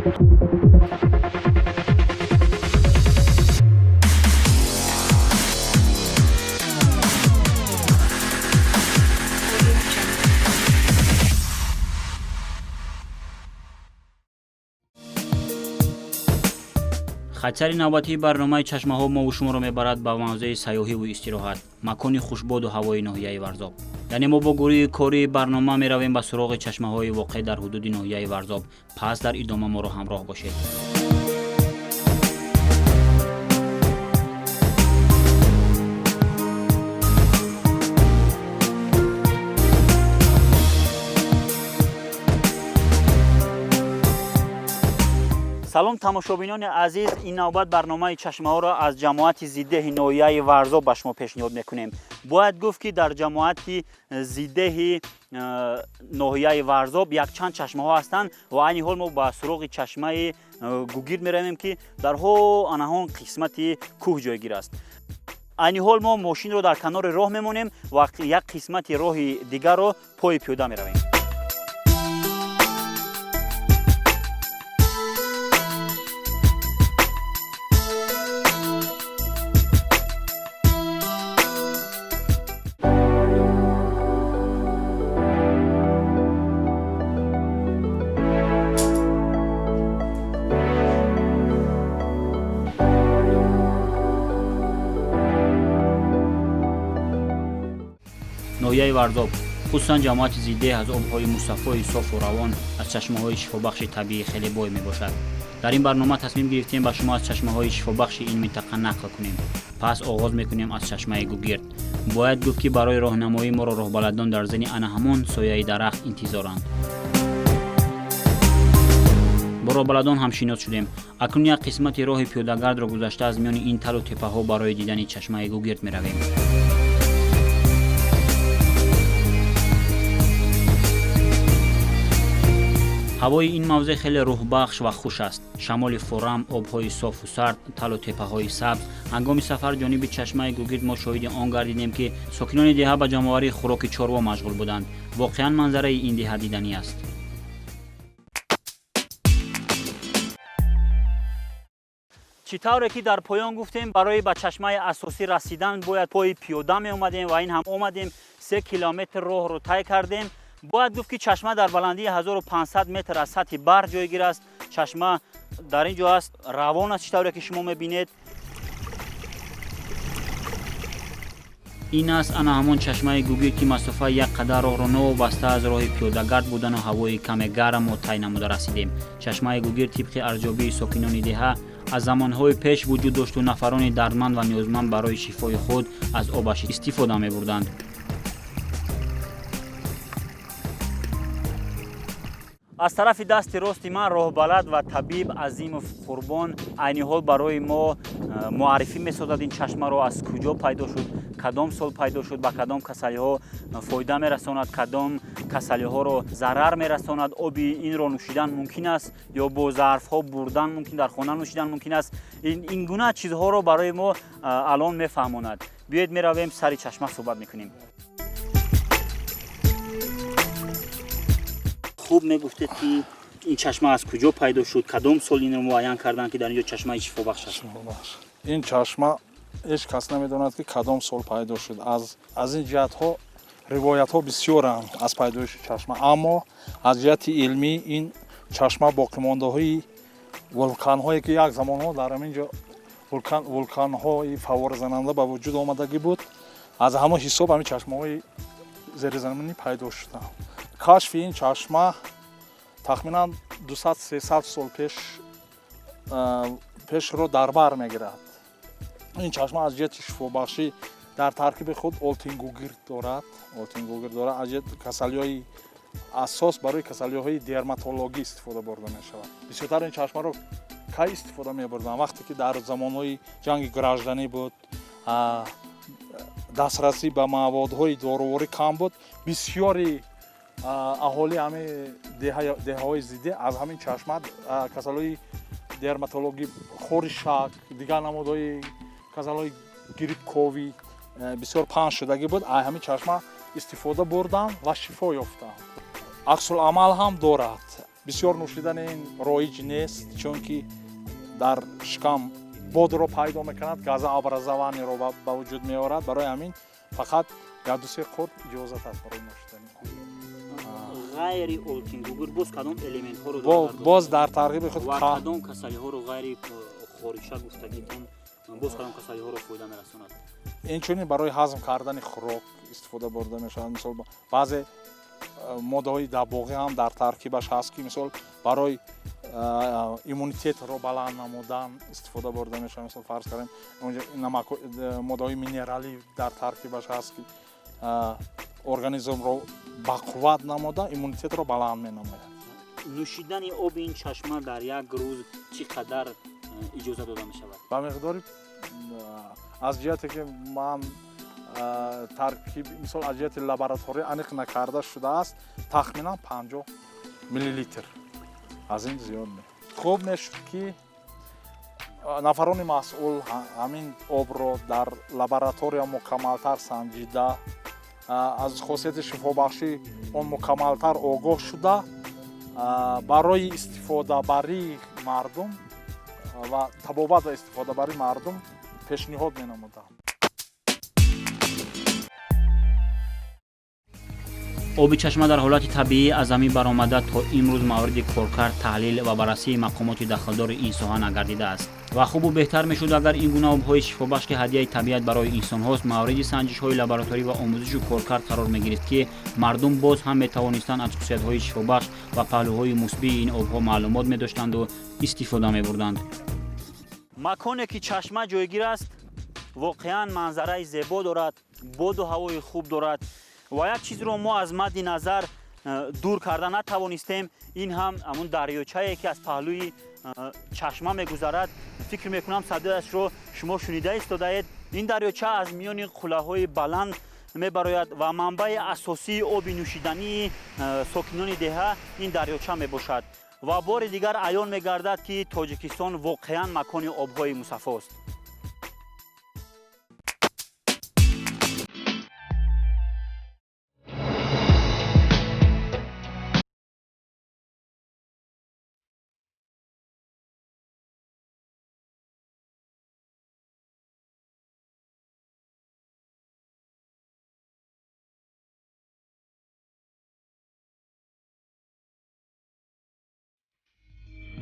хатсари навбатии барномаи чашмаҳо мову шуморо мебарад ба мавзеи сайёҳиву истироҳат, макони хушбоду ҳавои ноҳияи Варзоб. яъне мо бо гурӯҳи кории барнома меравем ба суроғи чашмаҳои воқеъ дар ҳудуди ноҳияи Варзоб. пас дар идома моро ҳамроҳ бошед. салом тамошобинони азиз, ин навбат барномаи чашмаҳоро аз ҷамоати зиддеҳи ноҳияи Варзоб ба шумо пешниҳод мекунем. бояд гуфт ки дар ҷамоати зиддеҳи ноҳияи Варзоб якчанд чашмаҳо ҳастанд ва айни ҳол мо ба суроғи чашмаи Гугирд меравем ки дар анаҳон қисмати кӯҳ ҷойгир аст. айни ҳол мо мошинро дар канори роҳ мемонем ва як қисмати роҳи дигарро пои пиёда меравем. ноҳияи Варзоб хусусан ҷамоати зиддеҳ аз обҳои мусаффои софу равон, аз чашмаҳои шифобахши табиӣ хеле бой мебошад. дар ин барнома тасмим гирифтем ба шумо аз чашмаҳои шифобахши ин минтақа нақл кунем. пас оғоз мекунем аз чашмаи Гугирд. бояд гуфт ки барои роҳнамоӣ моро роҳбаландон дар зини ана ҳамон сояи дарахт интизоранд. бо роҳбаландон ҳам шинос шудем. акнун як қисмати роҳи пиёдагардро гузашта аз миёни ин талу теппаҳо барои дидани чашмаи Гугирд меравем. ҳавои ин мавзеъ хеле рӯҳбахш ва хуш аст. шамоли фурам, обҳои софу сард, талу теппаҳои сабз. ҳангоми сафар ҷониби чашмаи Гугирд мо шоҳиди он гардидем ки сокинони деҳа ба ҷамъоварии хӯроки чорво машғул буданд. воқеан манзараи ин деҳа диданӣ аст. чӣ тавре ки дар поён гуфтем, барои ба чашмаи асосӣ расидан бояд пои пиёда меомадем ва ин ҳам омадем. 3 километр роҳро тай кардем. бояд гуфт ки чашма дар баландии 1500 метр аз сатҳи баҳр ҷойгир аст. чашма дар ин ҷо аст, равон аст, чӣ тавре ки шумо мебинед. ин аст ана ҳамон чашмаи Гугирд ки масофаи як қадар роҳро новобаста аз роҳи пиёдагард будану ҳавои каме гармо тай намуда расидем. чашмаи Гугирд тибқи арзёбии сокинони деҳа аз замонҳои пеш вуҷуд дошту нафарони дардманд ва ниёзманд барои шифои худ аз обаш истифода мебурданд. аз тарафи дасти рости ман роҳбалад ва табиб Азимов Қурбон айни ҳол барои мо муаррифӣ месозад ин чашмаро, аз куҷо пайдо шуд, кадом сол пайдо шуд, ба кадом касалиҳо фоида мерасонад, кадом касалиҳоро зарар мерасонад, оби инро нӯшидан мумкин аст ё бо зарфҳо бурдан мумкин, дар хона нӯшидан мумкин аст. ин гуна чизҳоро барои мо алон мефаҳмонад. биёед меравем сари чашма суҳбат мекунем. хуб мегуфтед ки ин чашма аз куҷо пайдо шуд, кадом сол инро муайян карданд ки дар ин ҷо чашмаи шифобахш аст? ин чашма ҳеҷ кас намедонад ки кадом сол пайдо шуд. аз ин ҷиҳатҳо ривоятҳо бисёранд аз пайдоиши чашма, аммо аз ҷиҳати илмӣ ин чашма боқимондаҳои вулканҳое ки як замонҳо дар ҳамин ҷо вулканҳои фаворазананда ба вуҷуд омадагӣ буд, аз ҳамон ҳисоб ҳамин чашмаҳои зеризаминӣ пайдо шуданд. кашфи ин чашма тахминан 200-300 сол пешро дар бар мегирад. ин чашма аз ҷиҳати шифобахшӣ дар таркиби худ олтингугирд дорад. аз ҷиҳати касалиҳои асос барои касалиҳои дерматологӣ истифода бурда мешавад. бисёртар ин чашмаро кай истифода мебурданд? вақте ки дар замонҳои ҷанги гражданӣ буд, дастрасӣ ба маводҳои доруворӣ кам буд, бисёри аҳоли ҳамин деҳаҳои зидде аз ҳамин чашма касалҳои дерматологӣ, хоришак, дигар намудҳои касалҳои грипковӣ бисёр паҳн шудагӣ буд, аз ҳамин чашма истифода бурданд ва шифо ёфтанд. аксуламал ҳам дорад. бисёр нӯшидани ин роиҷ нест, чунки дар шикам бодро пайдо мекунад, газа образованиеро ба вуҷуд меорад. Барои ҳамин фақат 2-3 қурт иҷозат аст барои нӯшидани ғайри олтин гугур боз кадом элементҳоро дорад? боз дар тарғиби худ ва кадом касалиҳоро ғайри хориҷа гуфтагитон боз кадом касалиҳоро фоида мерасонад? инчунин барои ҳазм кардани хӯрок истифода бурда мешавад. Мисол баъзе моддаҳои дабоғӣ ҳам дар таркибаш ҳаст, ки мисол барои иммунитетро баланд намудан истифода бурда мешавад. Мисол фарз кардем моддаҳои минералӣ дар таркибаш ҳаст, ки организмро бақувват намуда иммунитетро баланд менамояд. нӯшидани оби ин чашма дар як рӯз чӣ қадар иҷоза дода мешавад? ба миқдори аз ҷиҳате ки ман таркиб мисол аз ҷиҳати лаборатория аниқ накарда шудааст, тахминан 50 миллилитр. Аз ин зиёд не. Хуб мешуд, ки нафарони масъул ҳамин обро дар лаборатория мукаммалтар санҷида, аз хосияти шифобахшӣ он мукаммалтар огоҳ шуда, барои истифодабарии мардум ва табобат ва истифодабарии мардум пешниҳод менамудам. оби чашма дар ҳолати табиӣ аз замин баромада то имрӯз мавриди коркард, таҳлил ва баррасии мақомоти дахлдори ин соҳа нагардидааст ва хубу беҳтар мешуд агар ин гуна обҳои шифобахш ки ҳадияи табиат барои инсонҳост мавриди санҷишҳои лабораторӣ ва омӯзишу коркард қарор мегирифт, ки мардум боз ҳам метавонистанд аз хусусиятҳои шифобахш ва паҳлӯҳои мусбии ин обҳо маълумот медоштанду истифода мебурданд. маконе ки чашма ҷойгир аст воқеан манзараи зебо дорад, боду ҳавои хуб дорад ва як чизро мо аз мадди назар дур карда натавонистем. ин ҳам ҳамун дарёчае ки аз паҳлӯи чашма мегузарад. фикр мекунам садояшро шумо шунида истодаед. ин дарёча аз миёни қулаҳои баланд мебарояд ва манбаи асосии оби нӯшидании сокинони деҳа ин дарёча мебошад ва бори дигар аён мегардад ки тоҷикистон воқеан макони обҳои мусаффост.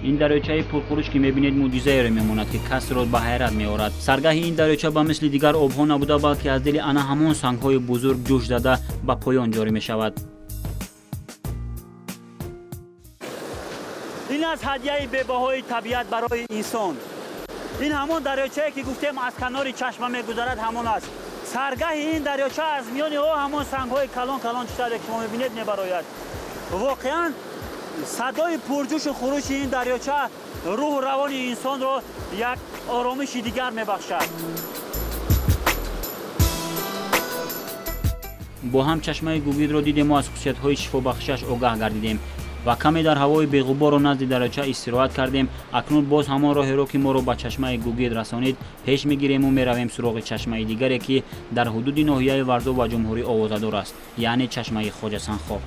ин дарёчаи пурхурӯш ки мебинед мӯъҷизаеро мемонад, ки касро ба ҳайрат меорад. саргаҳи ин дарёча ба мисли дигар обҳо набуда, балки аз дили ана ҳамон сангҳои бузург ҷӯш дада ба поён ҷорӣ мешавад. ин аз ҳадияи бебаҳои табиат барои инсон. ин ҳамон дарёчае ки гуфтем аз канори чашма мегузарад ҳамон аст. саргаҳи ин дарёча аз миёни ҳамон сангҳои калон калон чиштаре ки шумо мебинед мебарояд. воқеан садои пурҷӯшу хурӯши ин дарёча рӯҳу равони инсонро як оромиши дигар мебахшад. бо ҳам чашмаи гугидро дидему аз хусусиятҳои шифобахшаш огаҳ гардидем ва каме дар ҳавои беғуборо назди дарёча истироҳат кардем. акнун боз ҳамон роҳеро ки моро ба чашмаи гугид расонид пеш мегирему меравем суроғи чашмаи дигаре ки дар ҳудуди ноҳияи варзо ва ҷумҳурӣ овозадор аст, яъне чашмаи хоҷасанхоқ.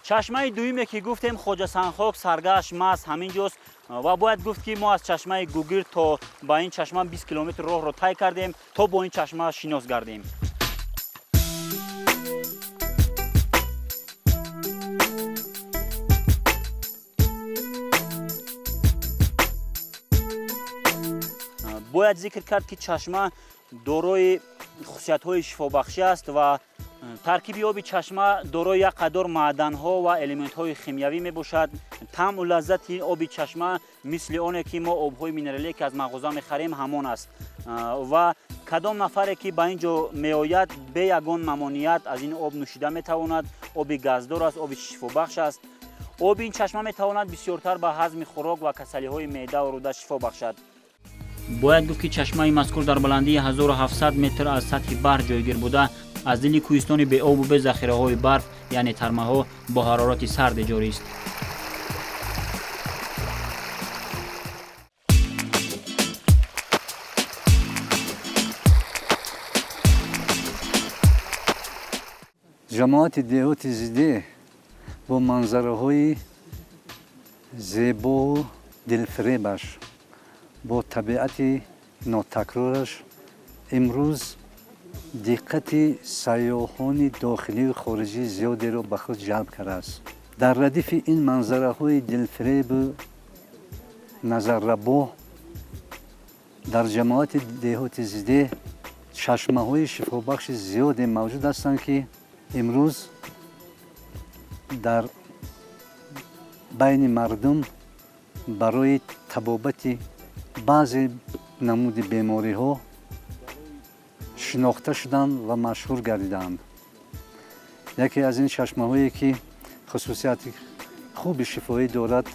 чашмаи дуюме ки гуфтем хоҷасанхоқ саргааш маҳз ҳамин ҷост ва бояд гуфт ки мо аз чашмаи гугир то ба ин чашма 20 километр роҳро тай кардем то бо ин чашма шинос гардем. бояд зикр кард ки чашма дорои хусусиятҳои шифобахшӣ аст ва таркиби оби чашма дорои як қадор маъданҳо ва элементҳои химиявӣ мебошад. таъму лаззати оби чашма мисли оне ки мо обҳои минералие ки аз мағоза мехарем ҳамон аст ва кадом нафаре ки ба ин ҷо меояд бе ягон мамоният аз ин об нӯшида метавонад. оби газдор аст, оби шифобахш аст. оби ин чашма метавонад бисёртар ба ҳазми хӯрок ва касалиҳои меъдаву рӯда шифо бахшад. бояд гуфт ки чашмаи мазкур дар баландии 1700 метр аз сатҳи баҳр ҷойгир буда аз дили кӯҳистони беобу бе захираҳои барф яъне тармаҳо бо ҳарорати сарде ҷорист. ҷамоати деҳоти зидеҳ бо манзараҳои зебову дилфиребаш, бо табиати нотакрораш имрӯз диққати сайёҳони дохилию хориҷии зиёдеро ба худ ҷалб кардааст. дар радифи ин манзараҳои дилфиребу назаррабоҳ дар ҷамоати деҳоти зидеҳ чашмаҳои шифобахши зиёде мавҷуд ҳастанд, ки имрӯз дар байни мардум барои табобати баъзе намуди бемориҳо шинохта шуданд ва машҳур гардидаанд. яке аз ин чашмаҳое ки хусусияти хуби шифоӣ дорад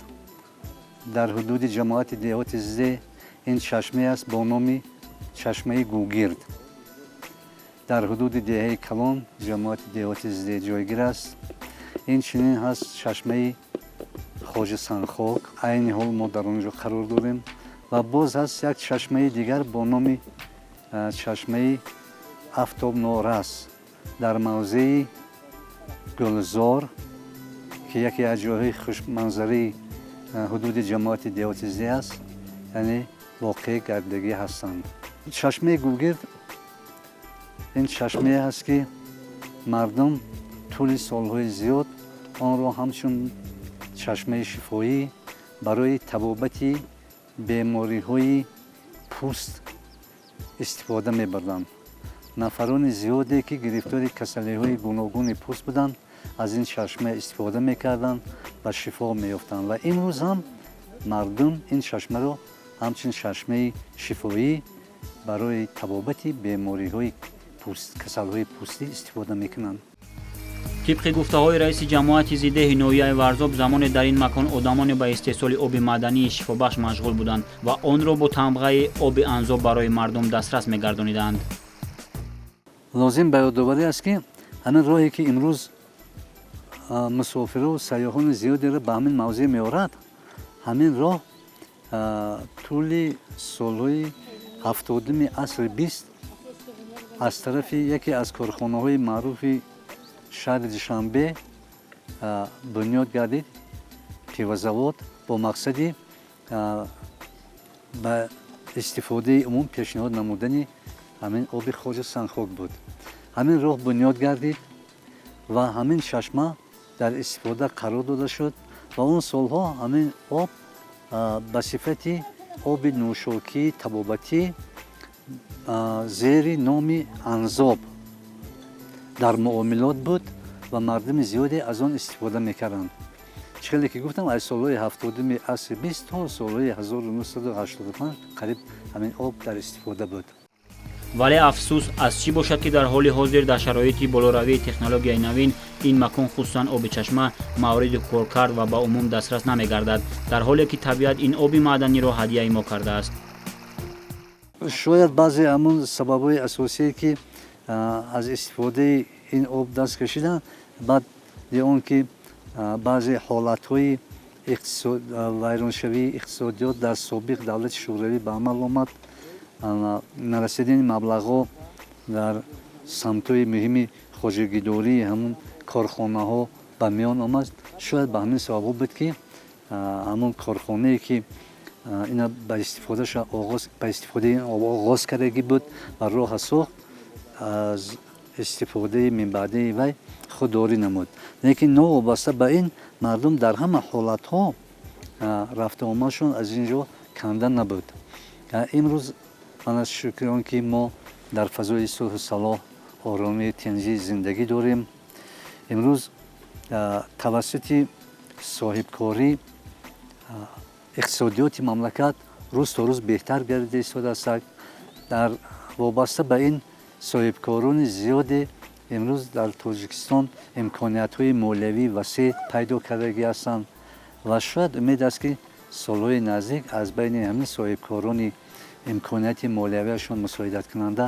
дар ҳудуди ҷамоати деҳоти зидеҳ ин чашмае аст бо номи чашмаи гӯгирд. дар ҳудуди деҳаи Калон ҷамоати деҳоти зидеҳ ҷойгир аст. инчунин ҳаст чашмаи хоҷа Санхок, айни ҳол мо дар он ҷо қарор дорем. ва боз ҳаст як чашмаи дигар бо номи чашмаи Афтобнорас дар мавзеи Гулзор, ки яке аз ҷойҳои хушманзараи ҳудуди ҷамоати деҳоти зидеҳ аст, яъне воқеъ гардидагӣ ҳастанд. чашмаи гӯгирд ин чашмае ҳаст, ки мардум тӯли солҳои зиёд онро ҳамчун чашмаи шифоӣ барои табобати бемориҳои пӯст истифода мебарданд. нафарони зиёде, ки гирифтори касалиҳои гуногуни пӯст буданд, аз ин чашма истифода мекарданд ва шифо меёфтанд. ва имрӯз ҳам мардум ин чашмаро ҳамчун чашмаи шифоӣ барои табобати бемориҳои пӯст, касалҳои пӯстӣ истифода мекунанд. тибқи гуфтаҳои раиси ҷамоати зидеҳи ноҳияи Варзоб, замоне дар ин макон одамоне ба истеҳсоли оби маъдании шифобахш машғул буданд ва онро бо тамғаи оби анзоб барои мардум дастрас мегардониданд. лозим ба ёдоварӣ аст, ки ҳамин роҳе ки имрӯз мусофиру сайёҳони зиёдеро ба ҳамин мавзеъ меорад, ҳамин роҳ тӯли солҳои 70-уми асри 20 аз тарафи яке аз корхонаҳои маъруфи шаҳри Душанбе бунёд гардид, пивозавод, бо мақсади ба истифодаи умум пешниҳод намудани ҳамин оби хоҷа Санхок буд. ҳамин роҳ бунёд гардид ва ҳамин чашма дар истифода қарор дода шуд ва он солҳо ҳамин об ба сифати оби нӯшокии табобатӣ зери номи анзоб дар муомилот буд ва мардуми зиёде аз он истифода мекарданд. чхеле ки гуфтам, аз солҳои 70-уми асри 20 то солҳои 1985 қариб ҳамин об дар истифода буд. вале афсӯс, аз чӣ бошад, ки дар ҳоли ҳозир дар шароити болоравии технологияи навин ин макон хусусан оби чашма мавриди коркард ва ба умум дастрас намегардад, дар ҳоле ки табиат ин оби маъданиро ҳадияи мо кардааст. шояд баъзе ҳамон сабабҳои асосие ки аз истифодаи ин об даст кашиданд, баъд он ки баъзе ҳолатҳои вайроншавии иқтисодиёт дар собиқ давлати шӯравӣ ба амал омад, нарасидани маблағҳо дар самтҳои муҳими хоҷагидории ҳамон корхонаҳо ба миён омад. шояд ба ҳамин сабабҳо буд, ки ҳамон корхонае ки ина ба истифодаи ин оғоз кардагӣ буд ва роҳа сохт, аз истифодаи минбаъдаи вай худдорӣ намуд. лекин новобаста ба ин мардум дар ҳама ҳолатҳо рафтуомадшон аз ин ҷо канда набуд. имрӯз ман аз шукри он ки мо дар фазои сулҳу салоҳ, оромии тинҷии зиндагӣ дорем, имрӯз тавассути соҳибкорӣ иқтисодиёти мамлакат рӯз то рӯз беҳтар гардида истодааст. дар вобаста ба ин соҳибкорони зиёде имрӯз дар Тоҷикистон имкониятҳои молиявии васеъ пайдо кардагӣ ҳастанд ва шояд умед аст, ки солҳои наздик аз байни ҳамин соҳибкорони имконияти молиявияшон мусоидаткунанда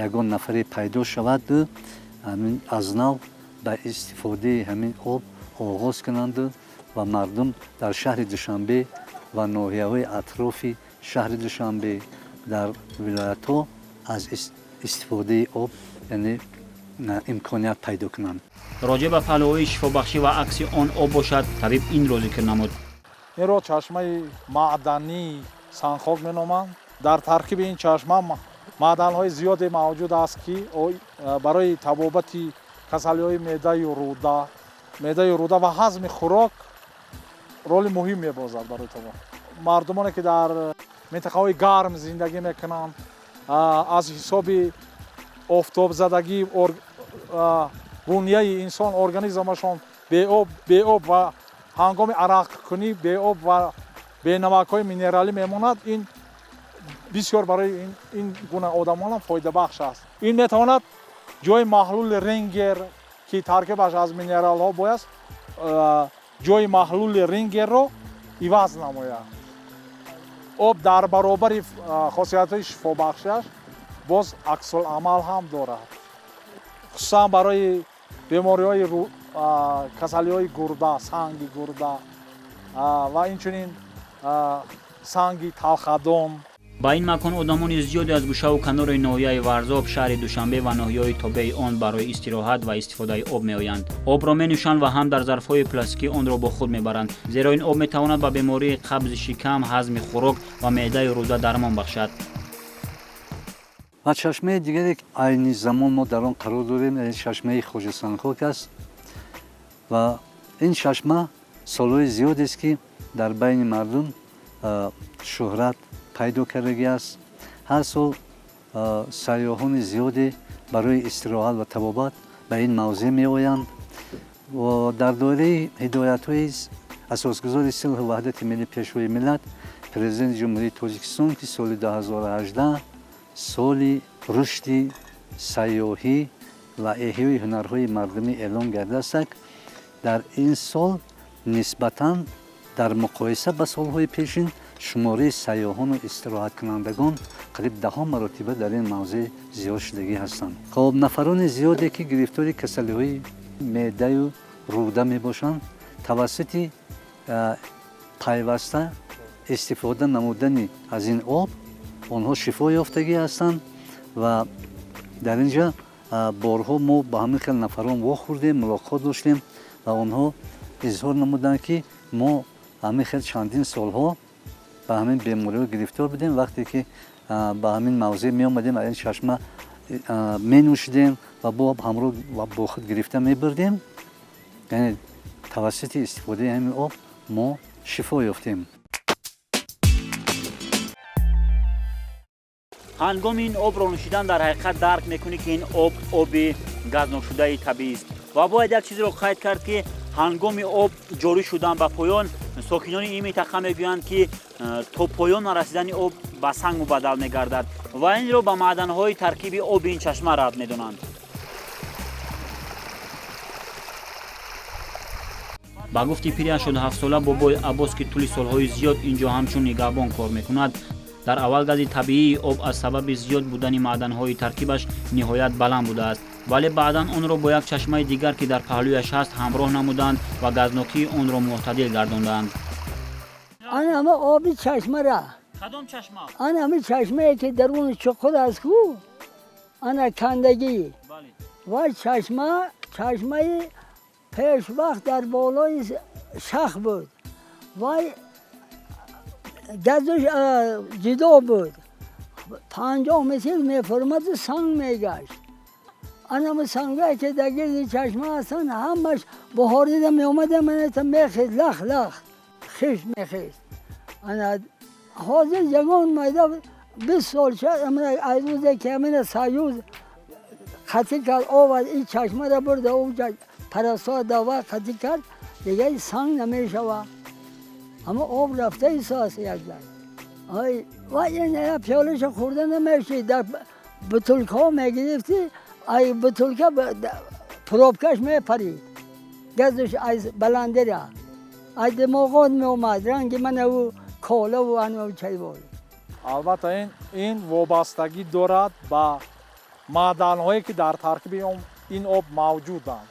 ягон нафаре пайдо шаваду аз нав ба истифодаи ҳамин об оғоз кунанду ва мардум дар шаҳри Душанбе ва ноҳияҳои атрофи шаҳри Душанбе дар вилоятҳо аз истифодаи об, яъне امکانیت پیدا کنند. راجع به پهلوهای شفابخشی و عکس آن آب باشد طبیب این را ذکر نمود. اینро чашмаи маъданӣ санхок меноманд. дар таркиби ин чашма маъданҳои зиёде мавҷуд аст ки барои табобати касалиҳои меъдаи рӯда ва ҳазми хӯрок роли муҳим мебозад барои табоб. мардумоне ки дар минтақаҳои гарм зиндагӣ мекунанд аз ҳисоби офтобзадагӣ бунияи инсон организмашон беоб ва ҳангоми арақкунӣ беоб ва бенамакҳои минералӣ мемонад. ин бисёр барои ин гуна одамонам фоидабахш аст. ин метавонад ҷои маҳлули рингер ки таркибаш аз минералҳо бояст ҷои маҳлули рингерро иваз намояд. об дар баробари хосиятҳои шифобахшиаш боз аксуламал ҳам дорад. хусусан барои бемориҳои касалиҳои гурда, санги гурда ва инчунин санги талхадон. ба ин макон одамони зиёде аз гӯшаву канори ноҳияи варзоб, шаҳри душанбе ва ноҳияҳои тобеи он барои истироҳат ва истифодаи об меоянд. Обро менӯшанд ва ҳам дар зарфҳои пластикӣ онро бо худ мебаранд, зеро ин об метавонад ба бемории қабзи шикам, ҳазми хӯрок ва меъдаи рӯда дармон бахшад. و چشمه دیگری که عینی زمان ما در آن قرار داریم این چشمه خواجه سنگخاک است و این چشمه سالهای زیاد است که در بین مردم شهرت پیدا کرده است. هر سال سیاحان زیادی برای استراحت و طبابت به این موضع می آیند و در دایره هدایت‌های اساسگذار صلح و وحدت ملی پیشروی ملت پرزیدنت جمهوری تاجیکستان که سال 2018 سال رشد سیاحی و احیای هنرهای مردمی اعلام کرده است. در این سال نسبتاً در مقایسه با سالهای پیشین شماره سیاحان و استراحت کنندگان قریب 10 مرتبه در این موضع زیاد شدگی هستند. خب نفران زیادی که گرفتار کسلی‌های معده و روده می باشند توسط پیوسته استفاده نمودن از این آب آنها شفا یافتگی هستند و در اینجا بارها ما با همین خیلی نفران واخوردیم، ملاقات داشتیم و آنها اظهار نمودند که ما همین خیلی چندین سالها به همین بیماری گرفتار بودیم. وقتی که به همین موضع می آمدیم این چشمه می نوشیدیم و با همراه و با خود گرفته می بردیم، یعنی توسط استفاده همین آب ما شفا یافتیم. هنگام این آب را نوشیدن در حقیقت درک میکنی که این آب گازناک شده طبیعی است و باید یک چیزی را قید کرد که هنگام آب جاری شدن به پایان ساکنان این منطقه میگویند که تا پایان رسیدن آب به سنگ مبدل میگردد و این را به معدن‌های ترکیب آب این چشمه رد میدانند. با گفتی پیر 87 ساله بابای عباس که طول سالهای زیاد اینجا همچون نگهبان کار میکند، در اول گاز طبیعی آب از سبب زیاد بودن معدن‌های ترکیبش نهایت بلند بوده است، ولی بعدا آن را با یک چشمه دیگر که در پهلویش است همراه نمودند و گازناکی آن را معتدل گرداندند. آن همه آب چشمه را کدام چشمه؟ آن همه چشمه که درون چخور است کو آن کندگی و چشمه پیش وقت در بالای شخ بود و گازش جدا بود 50 متر میفرمد سنگ میگشت. آن همه سنگایی که در گرد چشمه هستن همش بخاریده میامده منت میخید لخ خش میخید. آن حاضر جوان میده 20 سال شد از روزی که من سایوز خطی کرد آورد این چشمه را برده اونجا پرستار دوا خطی کرد دیگه سنگ نمیشود. اما آب رفته ایساس یک جای و این پیالش خورده نمیشه در بطولک ها میگرفتی ای بطولک پروبکش میپرید گازش از بلنده را ای دماغات میومد رنگ من او کالا و انو چای بود. البته این وابستگی دارد با معدن‌هایی که در ترکیب این آب موجودند.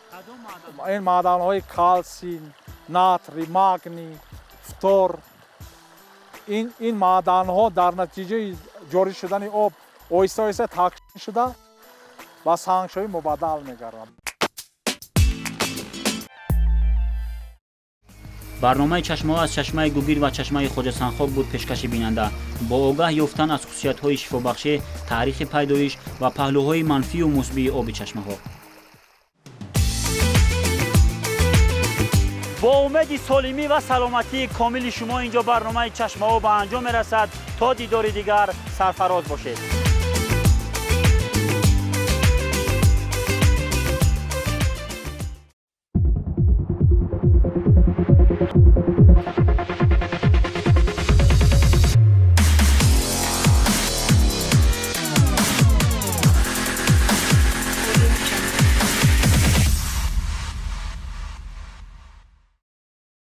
این معدن‌های کلسیم، ناتری، مگنی، فتور این معدن‌ها در نتیجه جاری شدن آب آهسته آهسته تکثیر شده ва сангшавӣ мубаддал мегардад. барномаи чашмаҳо аз чашмаи Гугир ва чашмаи Хоҷа Санхок буд пешкаши бинанда. Бо огаҳ ёфтан аз хусусиятҳои шифобахшӣ, таърихи пайдоиш ва паҳлӯҳои манфию мусбии оби чашмаҳо. бо умеди солимӣ ва саломатии комили шумо инҷо барномаи чашмаҳо ба анҷом мерасад. То дидори дигар сарфароз бошед.